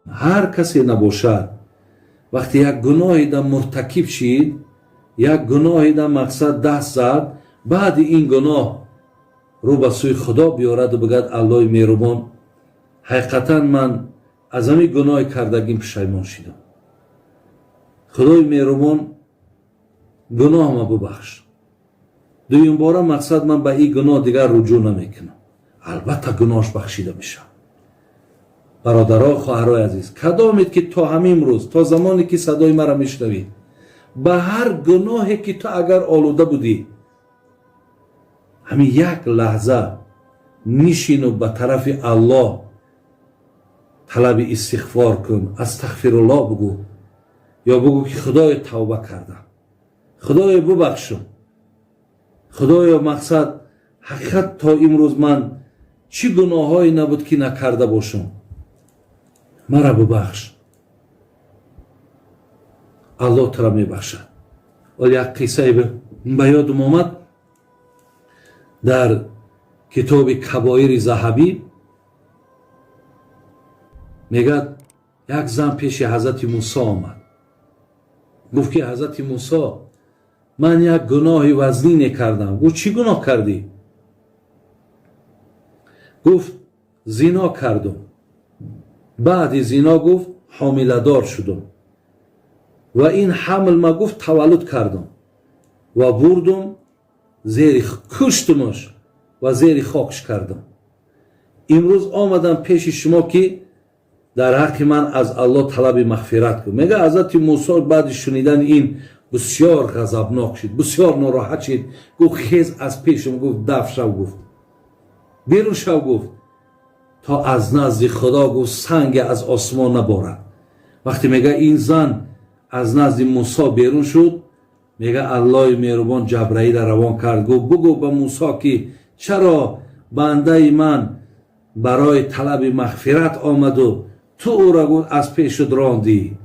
هر کسی نباشد وقتی یک گناهی در مرتکب شید، یک گناهی در مقصد دست زد، بعد این گناه رو به سوی خدا بیارد و بگد الله مهربان حقیقتا من از همین گناه کردگیم پشیمان شدم، خدای مهربان گناه ما ببخش. دویم باره مقصد من به این گناه دیگر رجوع نمیکنم. البته گناهش بخشیده میشه. برادرها خواهرای عزیز، کدامید که تا همین روز، تا زمانی که صدای مرا میشنوید، به هر گناهی که تو اگر آلوده بودی، همین یک لحظه نشین و به طرف الله طلب استغفار کن، استغفرالله بگو، یا بگو که خدای توبه کردم، خدای ببخشم، خدایا مقصد حقیقت تا امروز من چی گناهایی نبود که نکرده باشم، مرا ببخش. الله تو را میبخشد. ولی یک قصه به یادم آمد در کتاب کبایر ذهبی، میگه یک زن پیش حضرت موسی آمد، گفت که حضرت موسی من یک گناه وزنی کردم. گفت چی گناه کردی؟ گفت زنا کردم، بعد زنا گفت حامله دار شدم و این حمل ما گفت تولد کردم و بردم زیر کشتمش و زیر خاکش کردم. امروز آمدم پیش شما که در حق من از الله طلب مغفرت کنم. میگه حضرت موسی بعد شنیدن این بسیار غضبناک شد، بسیار ناراحت شد، گفت خیز از پیشم، گفت دفع شو، گفت بیرون شو، گفت تا از نزد خدا گفت سنگ از آسمان نبارد. وقتی میگه این زن از نزد موسی بیرون شد، میگه الله مهربان جبرائیل روان کرد، گفت بگو به موسی که چرا بنده من برای طلب مغفرت آمد و تو او را گفت از پیشت راندی.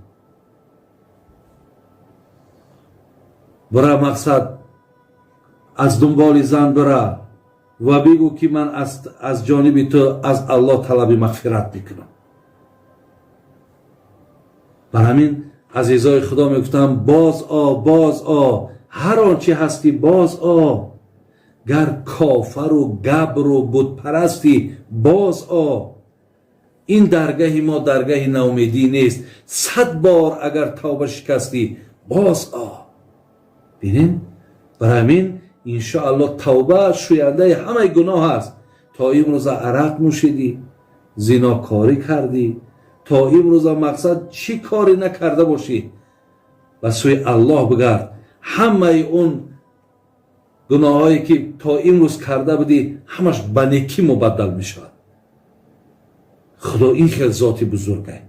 برای مقصد از دنبال زن برای و بگو که من از جانب تو از الله طلب مغفرت میکنم. بر همین عزیزای خدا میگفتم باز آ، باز آ، هر آنچه هستی باز آ، گر کافر و گبر و بت پرستی باز آ. این درگاه ما درگاه ناامیدی نیست. 100 بار اگر توبه شکستی باز آ. ببینین، برای همین انشاءالله توبه شوینده همه گناه است. تا امروز عرق نوشیدی، زناکاری کردی، تا امروز مقصد چی کاری نکرده باشی، و سوی الله بگرد. همه اون گناهایی که تا امروز کرده بودی همش به نیکی مبدل می شود. خدا این خیلی ذات بزرگه.